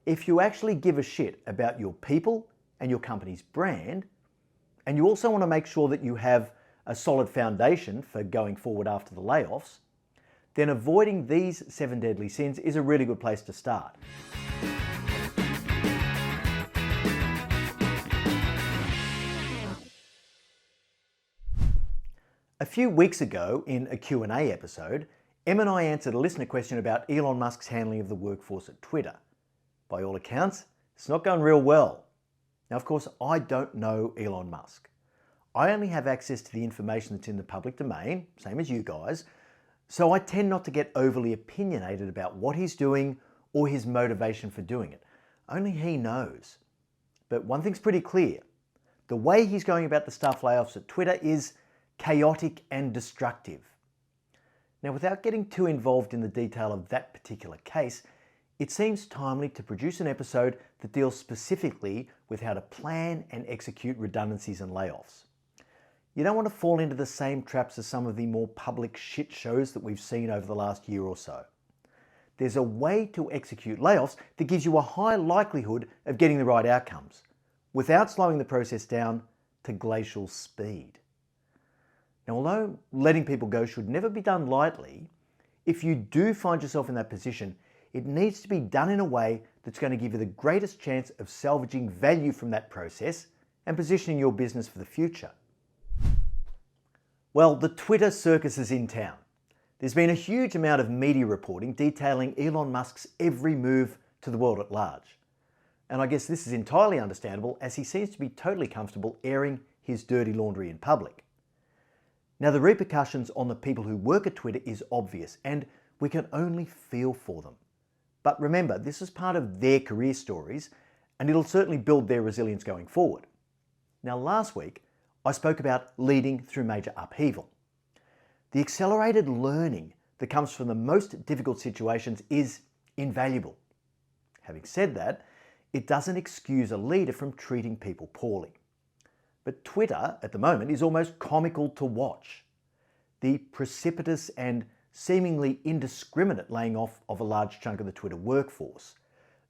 if you actually give a shit about your people and your company's brand, and you also want to make sure that you have a solid foundation for going forward after the layoffs, then avoiding these 7 deadly sins is a really good place to start. A few weeks ago in a Q&A episode, Em and I answered a listener question about Elon Musk's handling of the workforce at Twitter. By all accounts, it's not going real well. Now, of course, I don't know Elon Musk. I only have access to the information that's in the public domain, same as you guys, so I tend not to get overly opinionated about what he's doing or his motivation for doing it. Only he knows. But one thing's pretty clear. The way he's going about the staff layoffs at Twitter is chaotic and destructive. Now, without getting too involved in the detail of that particular case, it seems timely to produce an episode that deals specifically with how to plan and execute redundancies and layoffs. You don't want to fall into the same traps as some of the more public shit shows that we've seen over the last year or so. There's a way to execute layoffs that gives you a high likelihood of getting the right outcomes, without slowing the process down to glacial speed. Now, although letting people go should never be done lightly, if you do find yourself in that position, it needs to be done in a way that's going to give you the greatest chance of salvaging value from that process and positioning your business for the future. Well, the Twitter circus is in town. There's been a huge amount of media reporting detailing Elon Musk's every move to the world at large. And I guess this is entirely understandable, as he seems to be totally comfortable airing his dirty laundry in public. Now, the repercussions on the people who work at Twitter is obvious, and we can only feel for them. But remember, this is part of their career stories, and it'll certainly build their resilience going forward. Now, last week, I spoke about leading through major upheaval. The accelerated learning that comes from the most difficult situations is invaluable. Having said that, it doesn't excuse a leader from treating people poorly. But Twitter, at the moment, is almost comical to watch. The precipitous and seemingly indiscriminate laying off of a large chunk of the Twitter workforce.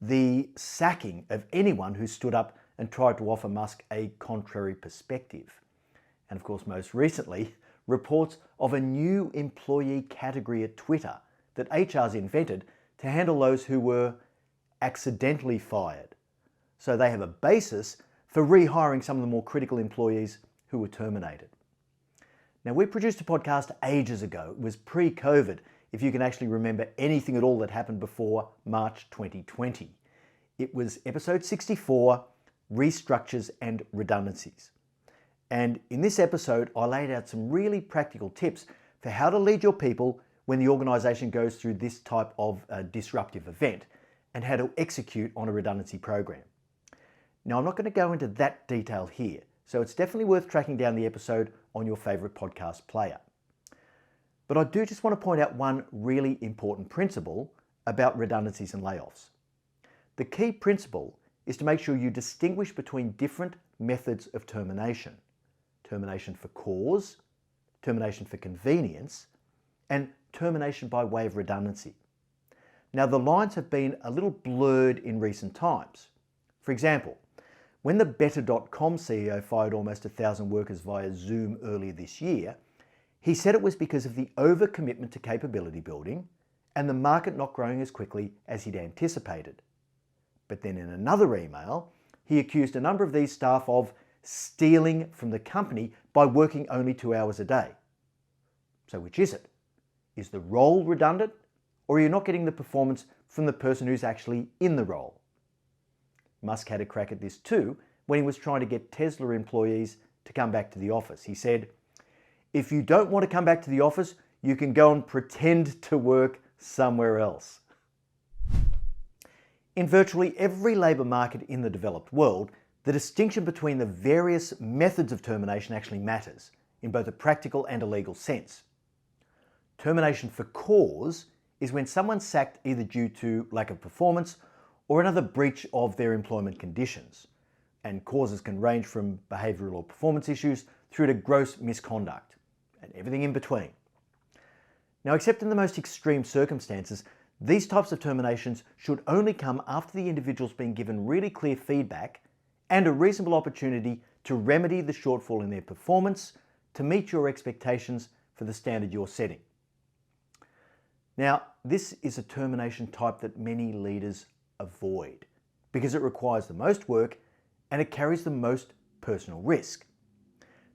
The sacking of anyone who stood up and tried to offer Musk a contrary perspective. And of course, most recently, reports of a new employee category at Twitter that HR's invented to handle those who were accidentally fired. So they have a basis for rehiring some of the more critical employees who were terminated. Now, we produced a podcast ages ago. It was pre-COVID, if you can actually remember anything at all that happened before March 2020. It was episode 64, Restructures and Redundancies. And in this episode, I laid out some really practical tips for how to lead your people when the organization goes through this type of disruptive event, and how to execute on a redundancy program. Now, I'm not going to go into that detail here, so it's definitely worth tracking down the episode on your favorite podcast player. But I do just want to point out one really important principle about redundancies and layoffs. The key principle is to make sure you distinguish between different methods of termination. Termination for cause, termination for convenience, and termination by way of redundancy. Now, the lines have been a little blurred in recent times. For example, when the Better.com CEO fired almost 1,000 workers via Zoom earlier this year, he said it was because of the overcommitment to capability building and the market not growing as quickly as he'd anticipated. But then in another email, he accused a number of these staff of stealing from the company by working only 2 hours a day. So which is it? Is the role redundant, or are you not getting the performance from the person who's actually in the role? Musk had a crack at this too when he was trying to get Tesla employees to come back to the office. He said, "If you don't want to come back to the office, you can go and pretend to work somewhere else." In virtually every labour market in the developed world, the distinction between the various methods of termination actually matters, in both a practical and a legal sense. Termination for cause is when someone's sacked either due to lack of performance or another breach of their employment conditions. And causes can range from behavioural or performance issues through to gross misconduct, and everything in between. Now, except in the most extreme circumstances, These types of terminations should only come after the individual's been given really clear feedback and a reasonable opportunity to remedy the shortfall in their performance to meet your expectations for the standard you're setting. Now, this is a termination type that many leaders avoid because it requires the most work and it carries the most personal risk.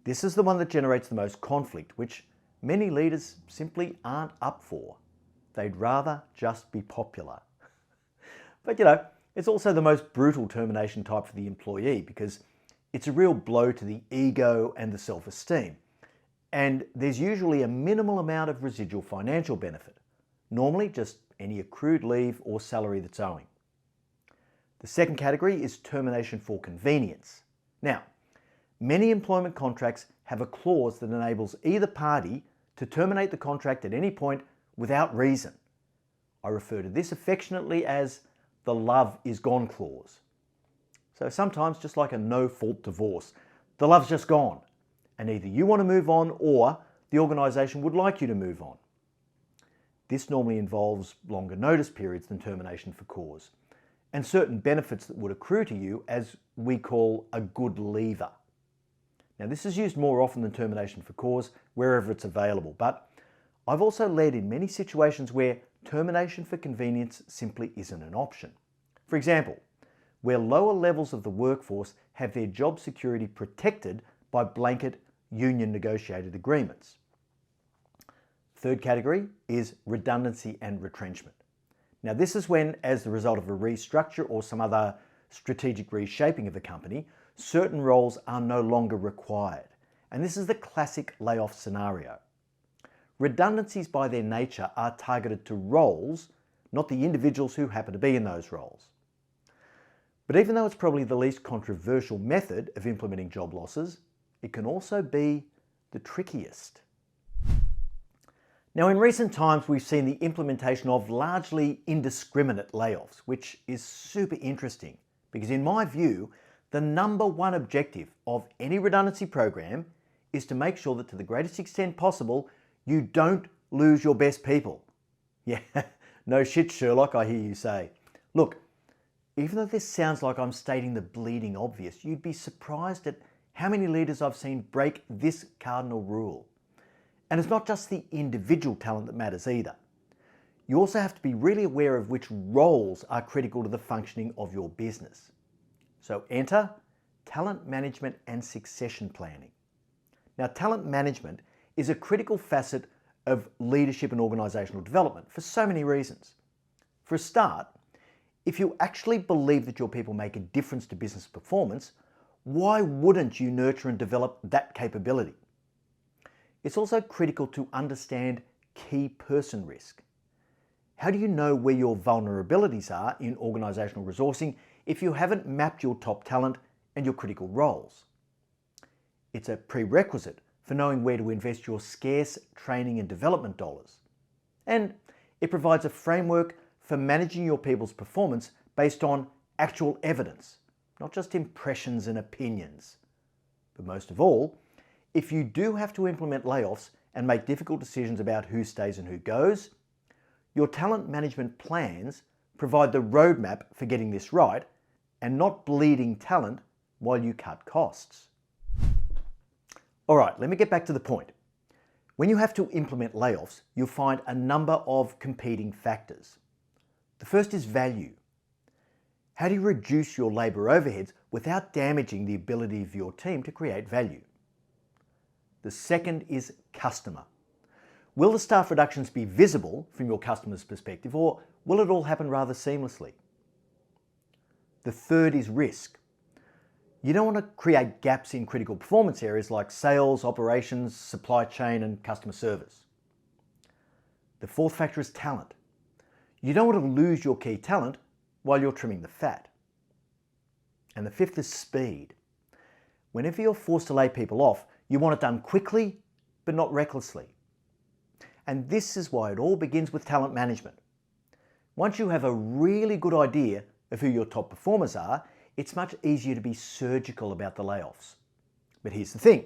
This is the one that generates the most conflict, which many leaders simply aren't up for. They'd rather just be popular. But it's also the most brutal termination type for the employee because it's a real blow to the ego and the self-esteem. And there's usually a minimal amount of residual financial benefit, normally just any accrued leave or salary that's owing. The second category is termination for convenience. Now, many employment contracts have a clause that enables either party to terminate the contract at any point without reason. I refer to this affectionately as the love is gone clause. So sometimes, just like a no-fault divorce, the love's just gone, and either you want to move on or the organisation would like you to move on. This normally involves longer notice periods than termination for cause, and certain benefits that would accrue to you as we call a good leaver. Now, this is used more often than termination for cause wherever it's available, but I've also led in many situations where termination for convenience simply isn't an option. For example, where lower levels of the workforce have their job security protected by blanket union negotiated agreements. Third category is redundancy and retrenchment. Now, this is when, as the result of a restructure or some other strategic reshaping of a company, certain roles are no longer required. And this is the classic layoff scenario. Redundancies by their nature are targeted to roles, not the individuals who happen to be in those roles. But even though it's probably the least controversial method of implementing job losses, it can also be the trickiest. Now, in recent times, we've seen the implementation of largely indiscriminate layoffs, which is super interesting because in my view, the number one objective of any redundancy program is to make sure that to the greatest extent possible, you don't lose your best people. Yeah, no shit, Sherlock, I hear you say. Look, even though this sounds like I'm stating the bleeding obvious, you'd be surprised at how many leaders I've seen break this cardinal rule. And it's not just the individual talent that matters either. You also have to be really aware of which roles are critical to the functioning of your business. So enter talent management and succession planning. Now, talent management is a critical facet of leadership and organisational development for so many reasons. For a start, if you actually believe that your people make a difference to business performance, why wouldn't you nurture and develop that capability? It's also critical to understand key person risk. How do you know where your vulnerabilities are in organisational resourcing if you haven't mapped your top talent and your critical roles? It's a prerequisite for knowing where to invest your scarce training and development dollars. And it provides a framework for managing your people's performance based on actual evidence, not just impressions and opinions. But most of all, if you do have to implement layoffs and make difficult decisions about who stays and who goes, your talent management plans provide the roadmap for getting this right and not bleeding talent while you cut costs. All right, let me get back to the point. When you have to implement layoffs, you'll find a number of competing factors. The first is value. How do you reduce your labour overheads without damaging the ability of your team to create value? The second is customer. Will the staff reductions be visible from your customer's perspective, or will it all happen rather seamlessly? The third is risk. You don't want to create gaps in critical performance areas like sales, operations, supply chain, and customer service. The fourth factor is talent. You don't want to lose your key talent while you're trimming the fat. And the fifth is speed. Whenever you're forced to lay people off, you want it done quickly, but not recklessly. And this is why it all begins with talent management. Once you have a really good idea of who your top performers are, it's much easier to be surgical about the layoffs. But here's the thing.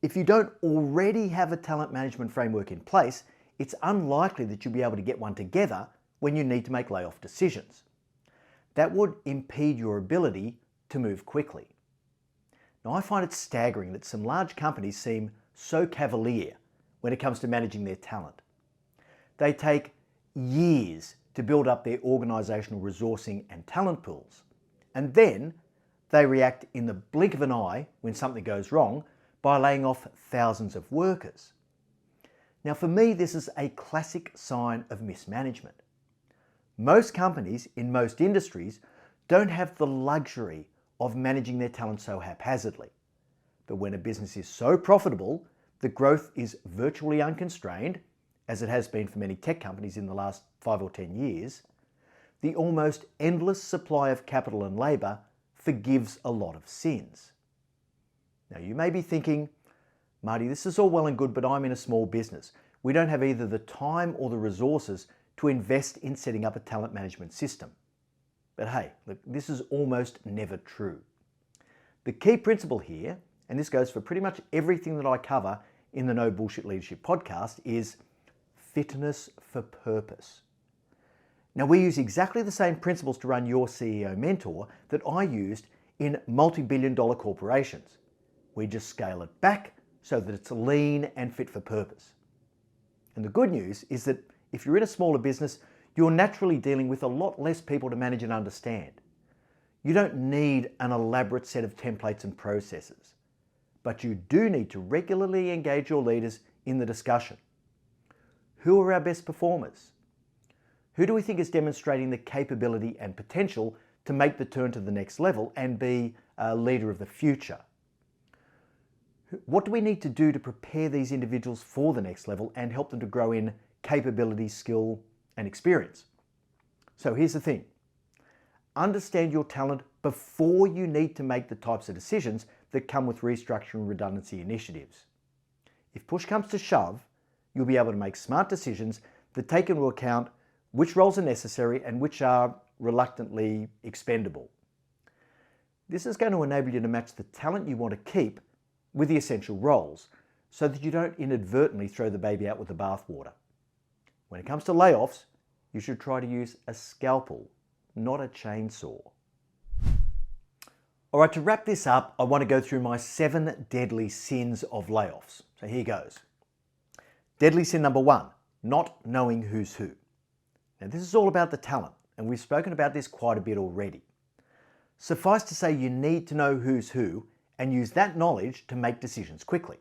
If you don't already have a talent management framework in place, it's unlikely that you'll be able to get one together when you need to make layoff decisions. That would impede your ability to move quickly. Now, I find it staggering that some large companies seem so cavalier when it comes to managing their talent. They take years to build up their organisational resourcing and talent pools, and then they react in the blink of an eye when something goes wrong by laying off thousands of workers. Now, for me, this is a classic sign of mismanagement. Most companies in most industries don't have the luxury of managing their talent so haphazardly. But when a business is so profitable, the growth is virtually unconstrained, as it has been for many tech companies in the last 5 or 10 years, the almost endless supply of capital and labour forgives a lot of sins. Now, you may be thinking, Marty, this is all well and good, but I'm in a small business. We don't have either the time or the resources to invest in setting up a talent management system. But hey, look, this is almost never true. The key principle here, and this goes for pretty much everything that I cover in the No Bullshit Leadership podcast, is fitness for purpose. Now, we use exactly the same principles to run your CEO mentor that I used in multi-billion-dollar corporations. We just scale it back so that it's lean and fit for purpose. And the good news is that if you're in a smaller business, you're naturally dealing with a lot less people to manage and understand. You don't need an elaborate set of templates and processes, but you do need to regularly engage your leaders in the discussion. Who are our best performers? Who do we think is demonstrating the capability and potential to make the turn to the next level and be a leader of the future? What do we need to do to prepare these individuals for the next level and help them to grow in capability, skill, and experience? So here's the thing. Understand your talent before you need to make the types of decisions that come with restructuring redundancy initiatives. If push comes to shove, you'll be able to make smart decisions that take into account which roles are necessary and which are reluctantly expendable. This is going to enable you to match the talent you want to keep with the essential roles so that you don't inadvertently throw the baby out with the bathwater. When it comes to layoffs, you should try to use a scalpel, not a chainsaw. All right, to wrap this up, I want to go through my 7 deadly sins of layoffs. So here goes. Deadly sin number 1, not knowing who's who. Now, this is all about the talent, and we've spoken about this quite a bit already. Suffice to say, you need to know who's who and use that knowledge to make decisions quickly.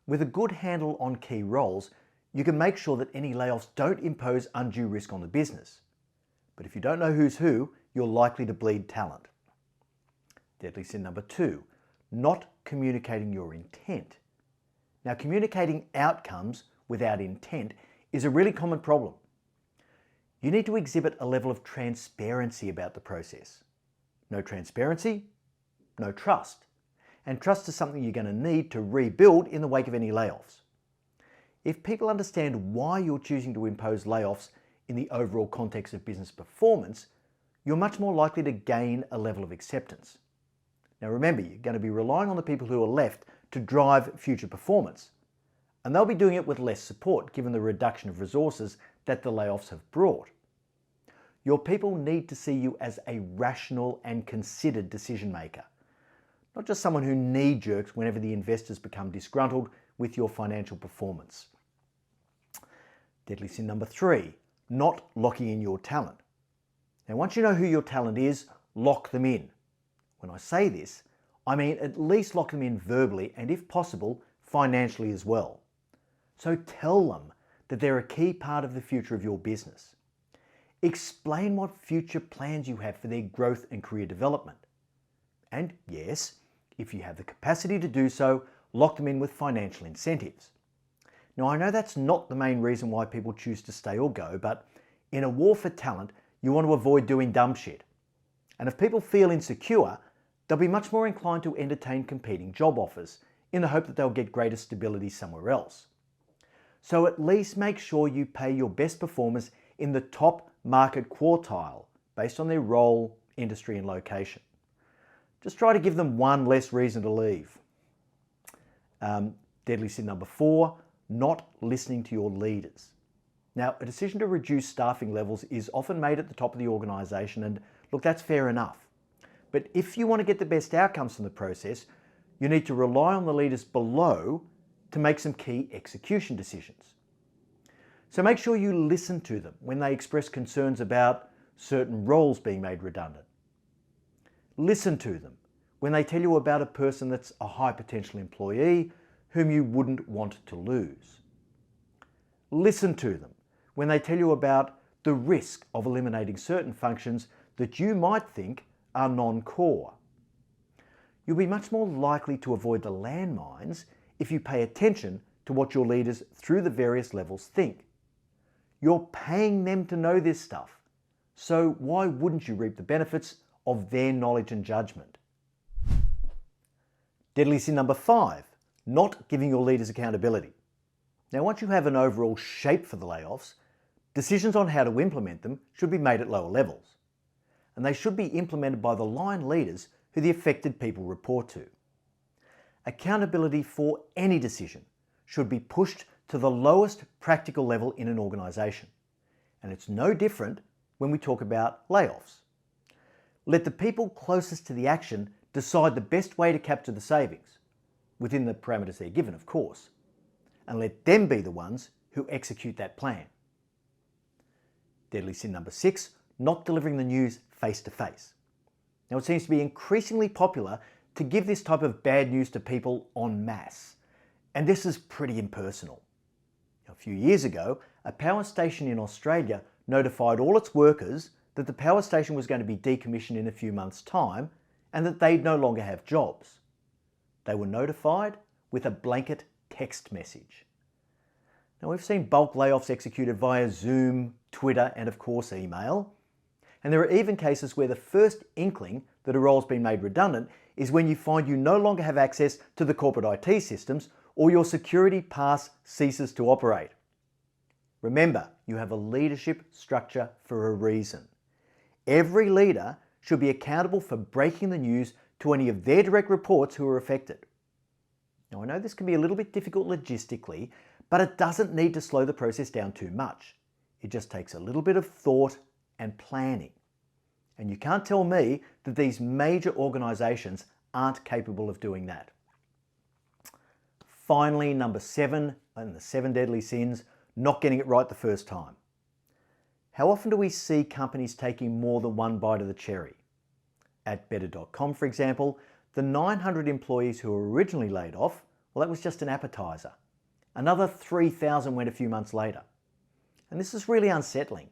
With a good handle on key roles, you can make sure that any layoffs don't impose undue risk on the business. But if you don't know who's who, you're likely to bleed talent. Deadly sin number 2, not communicating your intent. Now, communicating outcomes without intent is a really common problem. You need to exhibit a level of transparency about the process. No transparency, no trust. And trust is something you're going to need to rebuild in the wake of any layoffs. If people understand why you're choosing to impose layoffs in the overall context of business performance, you're much more likely to gain a level of acceptance. Now remember, you're going to be relying on the people who are left to drive future performance. And they'll be doing it with less support given the reduction of resources that the layoffs have brought. Your people need to see you as a rational and considered decision maker, not just someone who knee-jerks whenever the investors become disgruntled with your financial performance. Deadly sin number 3, not locking in your talent. Now, once you know who your talent is, lock them in. When I say this, I mean at least lock them in verbally and, if possible, financially as well. So tell them that they're a key part of the future of your business. Explain what future plans you have for their growth and career development. And yes, if you have the capacity to do so, lock them in with financial incentives. Now, I know that's not the main reason why people choose to stay or go, but in a war for talent, you want to avoid doing dumb shit. And if people feel insecure, they'll be much more inclined to entertain competing job offers in the hope that they'll get greater stability somewhere else. So at least make sure you pay your best performers in the top market quartile based on their role, industry, and location. Just try to give them one less reason to leave. Deadly sin number 4, not listening to your leaders. Now, a decision to reduce staffing levels is often made at the top of the organisation, and look, that's fair enough. But if you want to get the best outcomes from the process, you need to rely on the leaders below to make some key execution decisions. So make sure you listen to them when they express concerns about certain roles being made redundant. Listen to them when they tell you about a person that's a high potential employee whom you wouldn't want to lose. Listen to them when they tell you about the risk of eliminating certain functions that you might think are non-core. You'll be much more likely to avoid the landmines if you pay attention to what your leaders through the various levels think. You're paying them to know this stuff, so why wouldn't you reap the benefits of their knowledge and judgment? Deadly sin number 5, not giving your leaders accountability. Now, once you have an overall shape for the layoffs, decisions on how to implement them should be made at lower levels. And they should be implemented by the line leaders who the affected people report to. Accountability for any decision should be pushed to the lowest practical level in an organisation. And it's no different when we talk about layoffs. Let the people closest to the action decide the best way to capture the savings, within the parameters they're given, of course, and let them be the ones who execute that plan. Deadly sin number 6, not delivering the news face to face. Now, it seems to be increasingly popular to give this type of bad news to people en masse, and this is pretty impersonal. A few years ago, a power station in Australia notified all its workers that the power station was going to be decommissioned in a few months' time and that they'd no longer have jobs. They were notified with a blanket text message. Now, we've seen bulk layoffs executed via Zoom, Twitter, and of course email. And there are even cases where the first inkling that a role's been made redundant is when you find you no longer have access to the corporate IT systems or your security pass ceases to operate. Remember, you have a leadership structure for a reason. Every leader should be accountable for breaking the news to any of their direct reports who are affected. Now, I know this can be a little bit difficult logistically, but it doesn't need to slow the process down too much. It just takes a little bit of thought and planning. And you can't tell me that these major organisations aren't capable of doing that. Finally, number 7, and the 7 deadly sins, not getting it right the first time. How often do we see companies taking more than one bite of the cherry? At Better.com, for example, the 900 employees who were originally laid off, well, that was just an appetizer. Another 3,000 went a few months later. And this is really unsettling.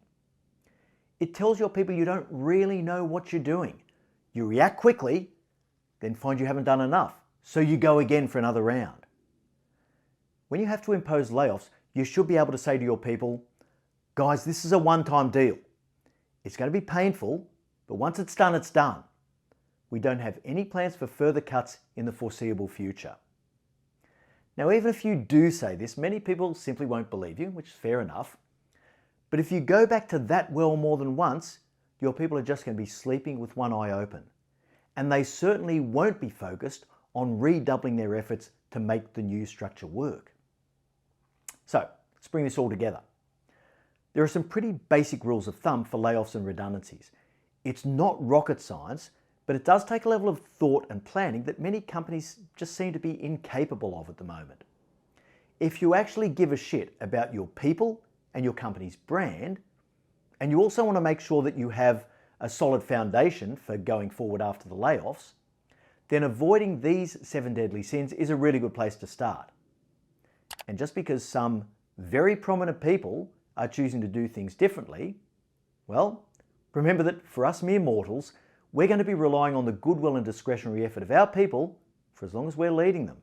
It tells your people you don't really know what you're doing. You react quickly, then find you haven't done enough, so you go again for another round. When you have to impose layoffs, you should be able to say to your people, guys, this is a one-time deal. It's going to be painful, but once it's done, it's done. We don't have any plans for further cuts in the foreseeable future. Now, even if you do say this, many people simply won't believe you, which is fair enough. But if you go back to that well more than once, your people are just going to be sleeping with one eye open. And they certainly won't be focused on redoubling their efforts to make the new structure work. So, let's bring this all together. There are some pretty basic rules of thumb for layoffs and redundancies. It's not rocket science, but it does take a level of thought and planning that many companies just seem to be incapable of at the moment. If you actually give a shit about your people and your company's brand, and you also want to make sure that you have a solid foundation for going forward after the layoffs, then avoiding these 7 deadly sins is a really good place to start. And just because some very prominent people are choosing to do things differently, well, remember that for us mere mortals, we're going to be relying on the goodwill and discretionary effort of our people for as long as we're leading them.